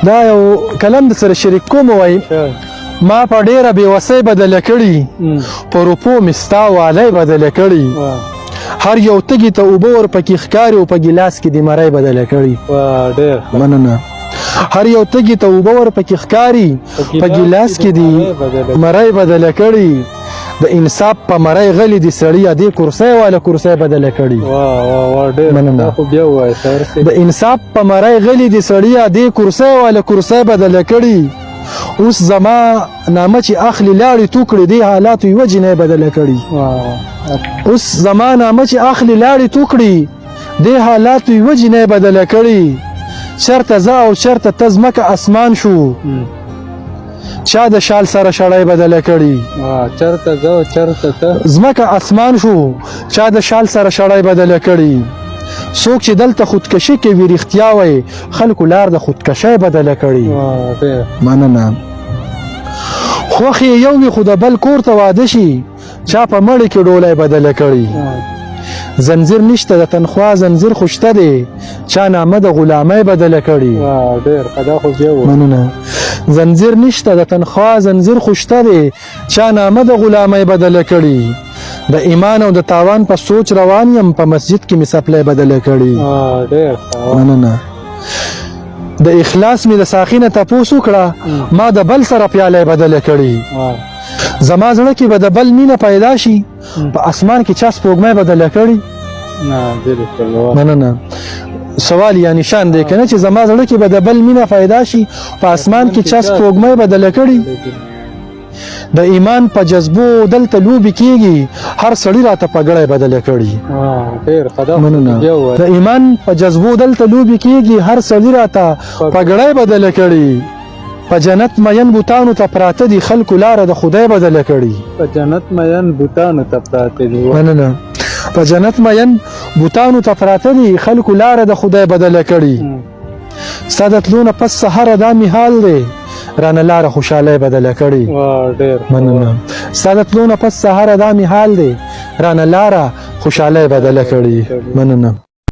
دا یو کلم د سره شریک کوم وای ما په ډیره بېوسۍ بدله کړي په روپو مې ستا والی بدله کړي هر یو تږي ته اوبه ورپکې ښکاري او په ګیلاس کې د مرۍ بدله کړي مننه هر یو تږي ته اوبه ورپکې ښکاري په ګیلاس کې د مرۍ بدله کړي د انصاف په مرۍ غلي د سړي دې کرسۍ والا کرسۍ بدله کړي مننه د انصاف په مرۍ غلي د سړي دې کرسۍ والا کرسۍ بدله کړي اوس زما نامه چې اخلي لاړې تو کړې دې حالاتو یوه جنۍ بدله کړي اوس زما نامه چې اخلي لاړې تو کړې دې حالاتو یوه جنۍ بدله کړي چرته زه او چرته ته ځمکه اسمان شو چا د شال سره شړی بدله کړي چرته زه او چرته ته ځمکه اسمان شو چا د شال سره شړی بدله کړي څوک چې دلته خودکشي کوي رښتیا وایي خلکو لار د خودکشۍ بدله کړي مننه خوښ یې یو وي خو د بل کور ته واده شي چا په مړي کې ډولی بدله کړي زنځیر نشته د تنخوا زنځیر خو شته دی چا نامه د غلامۍ بدله کړي مننه زنځیر نشته د تنخوا زنځیر خو شته دی چا نامه د غلامۍ بدله کړي د ایمان او د تاوان په سوچ روان یم په مسجد کې مې سپلی بدله کړي مننه د اخلاص مې د ساقي نه تپوس وکړه ما د بل سره پیالی بدله کړي زما زړه کې به د بل مینه پیدا شي په اسمان کې چا سپوږمۍ بدله کړي مننه سوال یا نشان دی که نه چې زما زړه کې به د بل مینه پیدا شي په اسمان کې چا سپوږمۍ بدله کړي د ایمان په جذبو دلته لوبې کېږي هر سړي راته پګړی بدله کړي مننه د ایمان په جذبو دلته لوبې کېږي هر سړي راته پګړی بدله کړي په جنت مین بوتانو ته پراته دي خلکو لاره د خدای بدله کړي په جنت مین بوتانو ته پراته دي مننه په جنت مین بوتانو ته پراته دي خلکو لاره د خدای بدله کړي ستا د تلو نه پس سهاره دا مې حال دی رانه لاره خوشحالۍ بدله کړي مننه ستا د تلو نه پس سهاره دا مې حال دی رانه لاره خوشحالۍ بدله کړي مننه